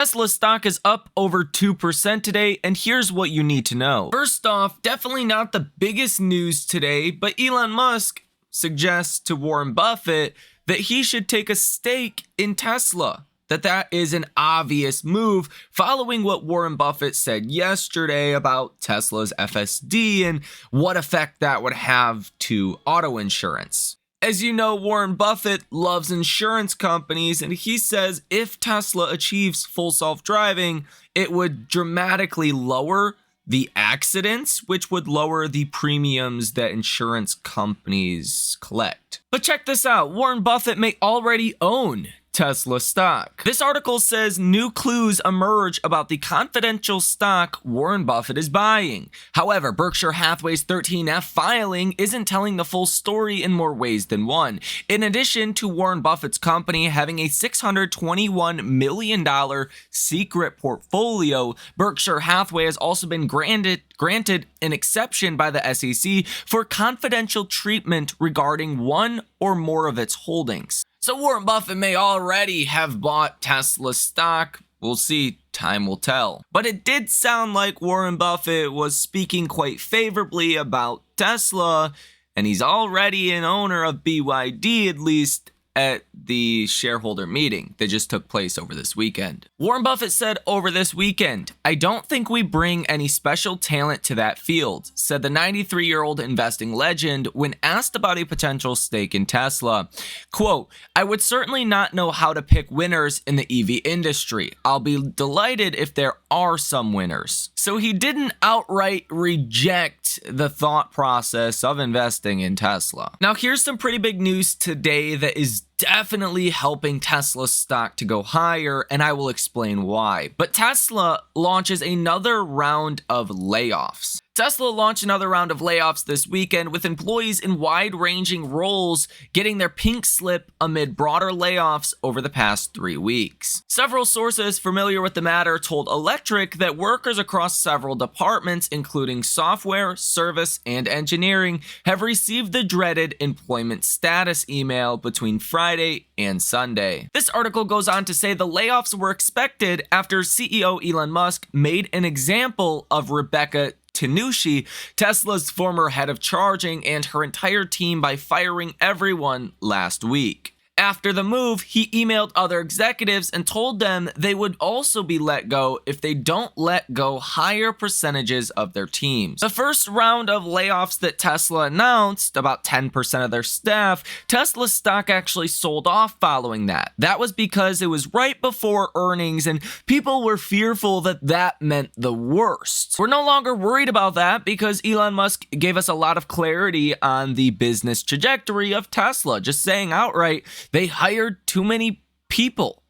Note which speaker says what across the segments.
Speaker 1: Tesla stock is up over 2% today, and here's what you need to know. First off, definitely not the biggest news today, but Elon Musk suggests to Warren Buffett that he should take a stake in Tesla. That is an obvious move following what Warren Buffett said yesterday about Tesla's FSD and what effect that would have to auto insurance. As you know, Warren Buffett loves insurance companies, and he says if Tesla achieves full self-driving, it would dramatically lower the accidents, which would lower the premiums that insurance companies collect. But check this out, Warren Buffett may already own Tesla stock. This article says new clues emerge about the confidential stock Warren Buffett is buying. However, Berkshire Hathaway's 13F filing isn't telling the full story in more ways than one. In addition to Warren Buffett's company having a $621 million secret portfolio, Berkshire Hathaway has also been granted an exception by the SEC for confidential treatment regarding one or more of its holdings. So Warren Buffett may already have bought Tesla stock. We'll see, time will tell. But it did sound like Warren Buffett was speaking quite favorably about Tesla, and he's already an owner of BYD, at least at the shareholder meeting that just took place over this weekend. Warren Buffett said over this weekend, "I don't think we bring any special talent to that field," said the 93-year-old investing legend when asked about a potential stake in Tesla. Quote, "I would certainly not know how to pick winners in the EV industry. I'll be delighted if there are some winners." So he didn't outright reject the thought process of investing in Tesla. Now here's some pretty big news today that is definitely helping Tesla's stock to go higher, and I will explain why. But Tesla launches another round of layoffs. Tesla launched another round of layoffs this weekend, with employees in wide-ranging roles getting their pink slip amid broader layoffs over the past 3 weeks. Several sources familiar with the matter told Electric that workers across several departments, including software, service, and engineering, have received the dreaded employment status email between Friday and Sunday. This article goes on to say the layoffs were expected after CEO Elon Musk made an example of Rebecca Tanushi, Tesla's former head of charging, and her entire team by firing everyone last week. After the move, he emailed other executives and told them they would also be let go if they don't let go higher percentages of their teams. The first round of layoffs that Tesla announced, about 10% of their staff, Tesla's stock actually sold off following that. That was because it was right before earnings and people were fearful that that meant the worst. We're no longer worried about that because Elon Musk gave us a lot of clarity on the business trajectory of Tesla, just saying outright, they hired too many people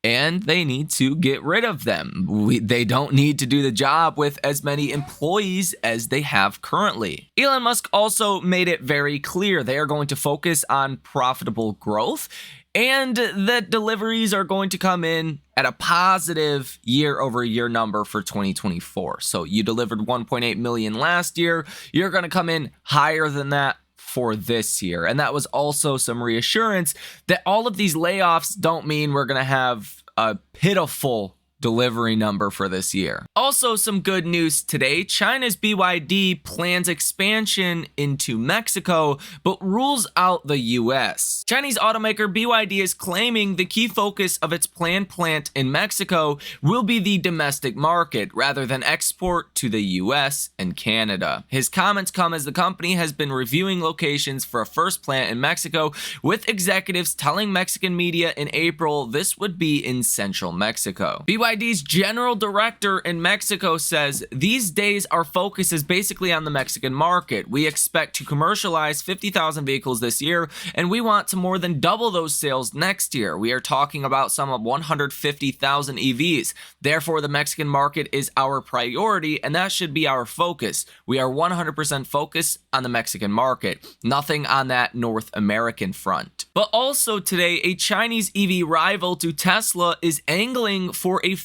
Speaker 1: and they need to get rid of them. They don't need to do the job with as many employees as they have currently. Elon Musk also made it very clear they are going to focus on profitable growth and that deliveries are going to come in at a positive year-over-year number for 2024. So you delivered 1.8 million last year. You're going to come in higher than that for this year. And that was also some reassurance that all of these layoffs don't mean we're going to have a pitiful delivery number for this year. Also, some good news today. China's BYD plans expansion into Mexico, but rules out the US. Chinese automaker BYD is claiming the key focus of its planned plant in Mexico will be the domestic market rather than export to the US and Canada. His comments come as the company has been reviewing locations for a first plant in Mexico, with executives telling Mexican media in April this would be in central Mexico. BYD's general director in Mexico says, "These days our focus is basically on the Mexican market. We expect to commercialize 50,000 vehicles this year, and we want to more than double those sales next year. We are talking about some of 150,000 EVs. Therefore, the Mexican market is our priority, and that should be our focus. We are 100% focused on the Mexican market, nothing on that North American front." But also today, a Chinese EV rival to Tesla is angling for a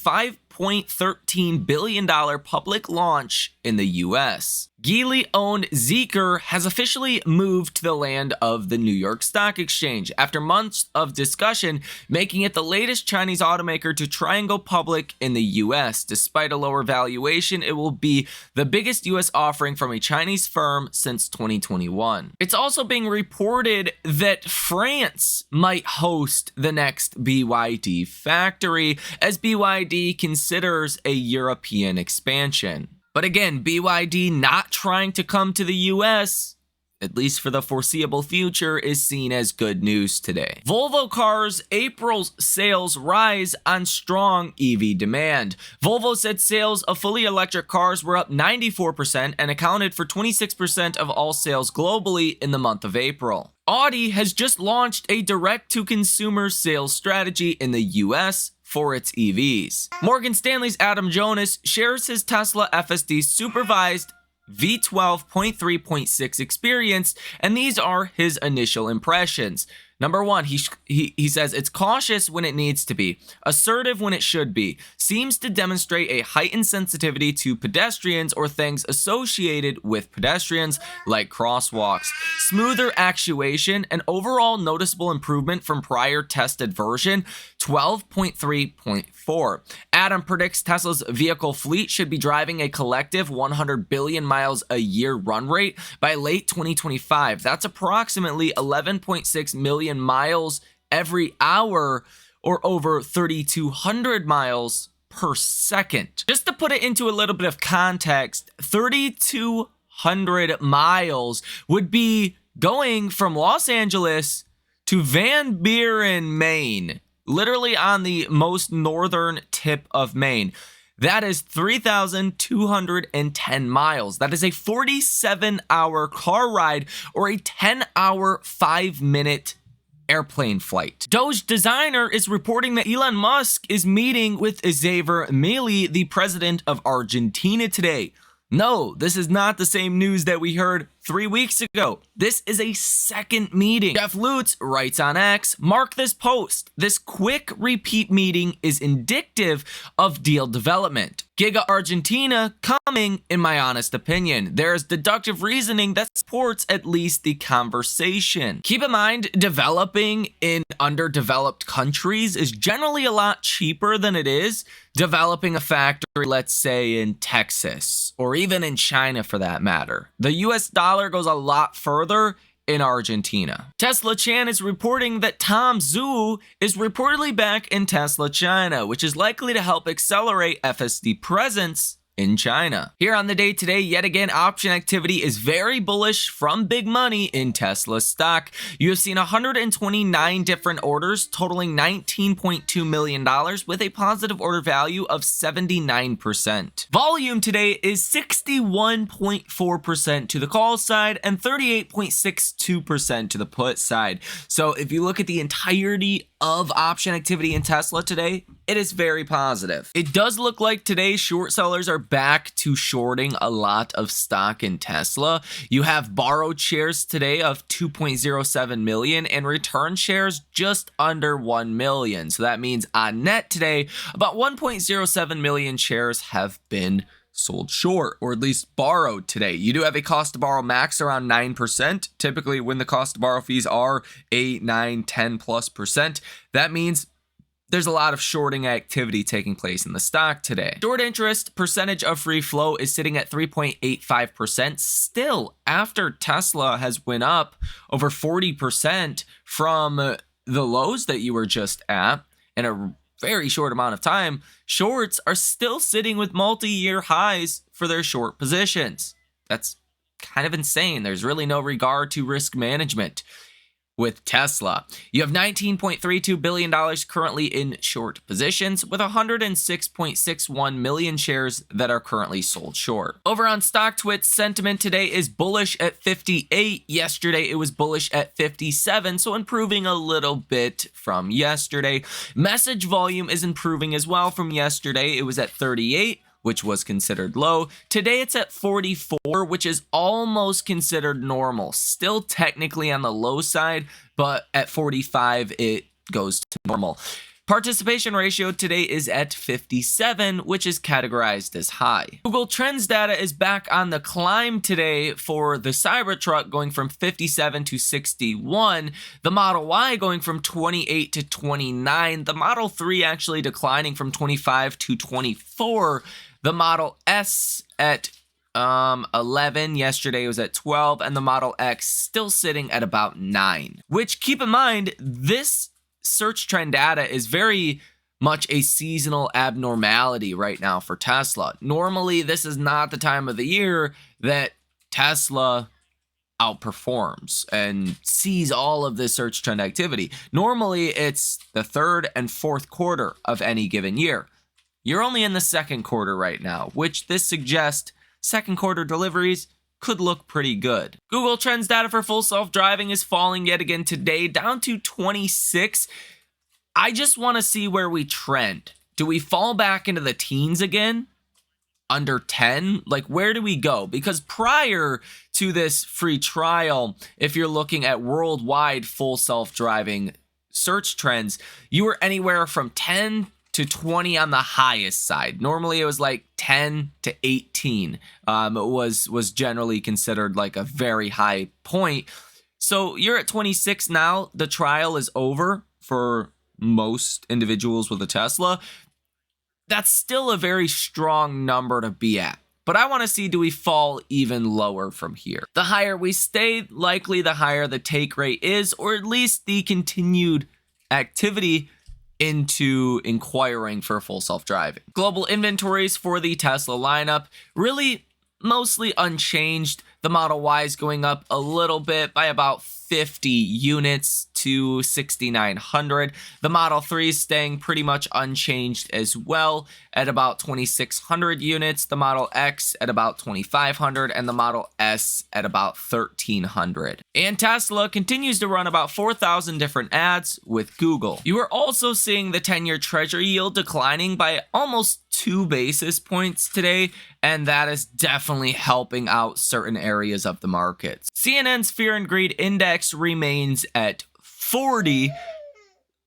Speaker 1: $1.13 billion public launch in the US. Geely-owned Zeekr has officially moved to the land of the New York Stock Exchange after months of discussion, making it the latest Chinese automaker to try and go public in the US. Despite a lower valuation, it will be the biggest US offering from a Chinese firm since 2021. It's also being reported that France might host the next BYD factory as BYD considers a European expansion. But again, BYD not trying to come to the US, at least for the foreseeable future, is seen as good news today. Volvo Cars' April's sales rise on strong EV demand. Volvo said sales of fully electric cars were up 94% and accounted for 26% of all sales globally in the month of April. Audi has just launched a direct-to-consumer sales strategy in the US for its EVs. Morgan Stanley's Adam Jonas shares his Tesla FSD supervised V12 0.3.6 experience, and these are his initial impressions. Number one, he says it's cautious when it needs to be, assertive when it should be, seems to demonstrate a heightened sensitivity to pedestrians or things associated with pedestrians like crosswalks, smoother actuation, and overall noticeable improvement from prior tested version 12.3.4. Adam predicts Tesla's vehicle fleet should be driving a collective 100 billion miles a year run rate by late 2025. That's approximately 11.6 million miles every hour, or over 3,200 miles per second. Just to put it into a little bit of context, 3,200 miles would be going from Los Angeles to Van Buren, Maine, literally on the most northern tip of Maine. That is 3,210 miles. That is a 47-hour car ride or a 10-hour, 5-minute airplane flight. Doge Designer is reporting that Elon Musk is meeting with Xavier Milei, the president of Argentina, today. No, this is not the same news that we heard 3 weeks ago. This is a second meeting. Jeff Lutz writes on X, mark this post. This quick repeat meeting is indicative of deal development. Giga Argentina coming, in my honest opinion. There is deductive reasoning that supports at least the conversation. Keep in mind, developing in underdeveloped countries is generally a lot cheaper than it is developing a factory, let's say in Texas, or even in China for that matter. The US dollar goes a lot further in Argentina. Tesla Chan is reporting that Tom Zhu is reportedly back in Tesla China, which is likely to help accelerate FSD presence in China. Here on the day today, yet again, option activity is very bullish from big money in Tesla stock. You have seen 129 different orders totaling $19.2 million with a positive order value of 79%. Volume today is 61.4% to the call side and 38.62% to the put side. So if you look at the entirety of option activity in Tesla today, it is very positive. It does look like today short sellers are back to shorting a lot of stock in Tesla. You have borrowed shares today of 2.07 million and return shares just under 1 million. So that means on net today, about 1.07 million shares have been sold short, or at least borrowed today. You do have a cost to borrow max around 9%. Typically when the cost to borrow fees are 8, 9, 10+%, that means there's a lot of shorting activity taking place in the stock today. Short interest percentage of free flow is sitting at 3.85%. Still, after Tesla has went up over 40% from the lows that you were just at in a very short amount of time, shorts are still sitting with multi-year highs for their short positions. That's kind of insane. There's really no regard to risk management with Tesla. You have $19.32 billion currently in short positions with 106.61 million shares that are currently sold short. Over on StockTwits, sentiment today is bullish at 58. Yesterday it was bullish at 57, so improving a little bit from yesterday. Message volume is improving as well from yesterday. It was at 38, which was considered low. Today it's at 44, which is almost considered normal. Still technically on the low side, but at 45 it goes to normal. Participation ratio today is at 57, which is categorized as high. Google Trends data is back on the climb today for the Cybertruck, going from 57 to 61. The Model Y going from 28 to 29. The Model 3 actually declining from 25 to 24. The Model S at 11. Yesterday it was at 12, and the Model X still sitting at about 9. Which, keep in mind, this search trend data is very much a seasonal abnormality right now for Tesla. Normally, this is not the time of the year that Tesla outperforms and sees all of this search trend activity. Normally, it's the third and fourth quarter of any given year. You're only in the second quarter right now, which this suggests second quarter deliveries could look pretty good. Google Trends data for full self-driving is falling yet again today, down to 26. I just want to see where we trend. Do we fall back into the teens again? Under 10? Like, where do we go? Because prior to this free trial, if you're looking at worldwide full self-driving search trends, you were anywhere from 10 to 20 on the highest side. Normally it was like 10 to 18 was generally considered like a very high point. So you're at 26 now. The trial is over for most individuals with a Tesla. That's still a very strong number to be at. But I want to see, do we fall even lower from here? The higher we stay, likely the higher the take rate is, or at least the continued activity into inquiring for full self-driving. Global inventories for the Tesla lineup really mostly unchanged. The Model Y is going up a little bit by about 50 units to 6,900. The Model 3 is staying pretty much unchanged as well at about 2,600 units. The Model X at about 2,500 and the Model S at about 1,300. And Tesla continues to run about 4,000 different ads with Google. You are also seeing the 10-year Treasury yield declining by almost 2 basis points today, and that is definitely helping out certain areas of the markets. CNN's Fear and Greed Index remains at 40.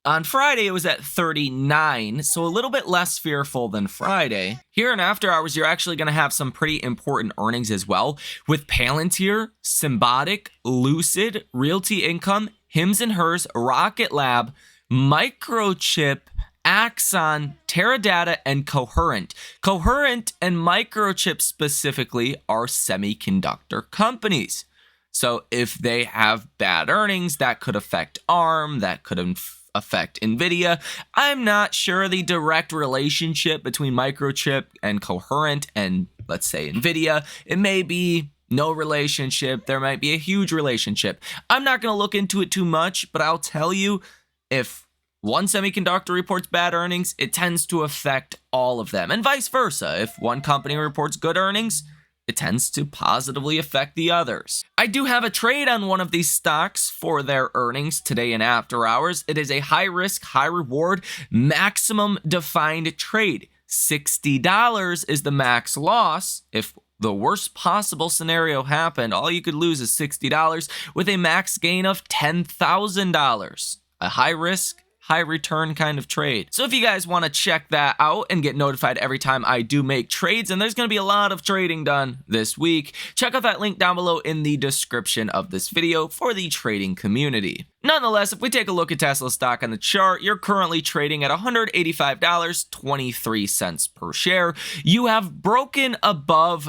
Speaker 1: On Friday, it was at 39, so a little bit less fearful than Friday. Here in After Hours, you're actually going to have some pretty important earnings as well, with Palantir, Symbotic, Lucid, Realty Income, Hims & Hers, Rocket Lab, Microchip, Axon, Teradata, and Coherent. Coherent and Microchip specifically are semiconductor companies. So if they have bad earnings, that could affect ARM, that could affect NVIDIA. I'm not sure the direct relationship between Microchip and Coherent and, let's say, NVIDIA. It may be no relationship. There might be a huge relationship. I'm not going to look into it too much, but I'll tell you, if one semiconductor reports bad earnings, it tends to affect all of them, and vice versa. If one company reports good earnings, it tends to positively affect the others. I do have a trade on one of these stocks for their earnings today in After Hours. It is a high risk, high reward, maximum defined trade. $60 is the max loss. If the worst possible scenario happened, all you could lose is $60 with a max gain of $10,000. A high risk, high return kind of trade. So if you guys want to check that out and get notified every time I do make trades, and there's going to be a lot of trading done this week, check out that link down below in the description of this video for the trading community. Nonetheless, if we take a look at Tesla stock on the chart, you're currently trading at $185.23 per share. You have broken above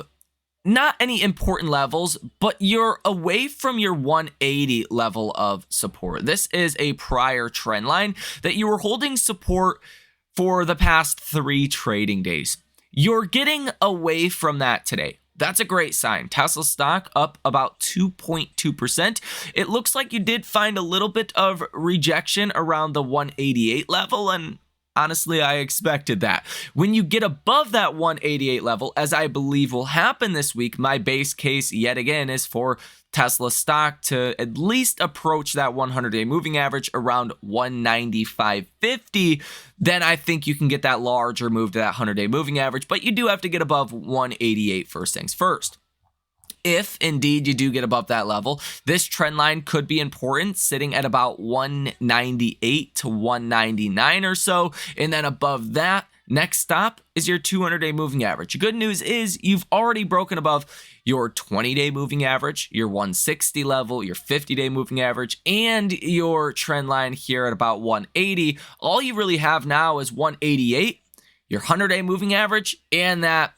Speaker 1: not any important levels, but you're away from your 180 level of support. This is a prior trend line that you were holding support for the past 3 trading days. You're getting away from that today. That's a great sign. Tesla stock up about 2.2%. It looks like you did find a little bit of rejection around the 188 level, and honestly, I expected that. When you get above that 188 level, as I believe will happen this week, my base case yet again is for Tesla stock to at least approach that 100-day moving average around 195.50. Then I think you can get that larger move to that 100-day moving average, but you do have to get above 188 first things first. if indeed you do get above that level, this trend line could be important, sitting at about 198 to 199 or so. And then above that, next stop is your 200-day moving average. Good news is you've already broken above your 20-day moving average, your 160 level, your 50-day moving average, and your trend line here at about 180. All you really have now is 188, your 100-day moving average, and that,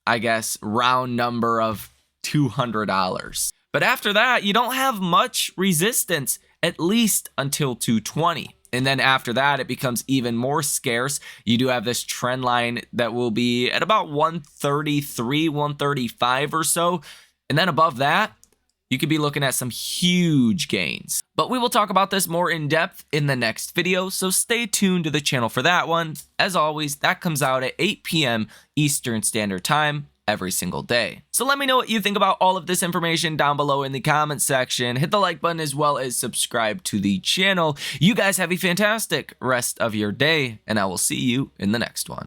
Speaker 1: I guess, round number of $200. But after that, you don't have much resistance, at least until 220. And then after that, it becomes even more scarce. You do have this trend line that will be at about 133, 135 or so. And then above that, you could be looking at some huge gains. But we will talk about this more in depth in the next video, so stay tuned to the channel for that one. As always, that comes out at 8 p.m. Eastern Standard Time every single day. So let me know what you think about all of this information down below in the comment section. Hit the like button as well as subscribe to the channel. You guys have a fantastic rest of your day, and I will see you in the next one.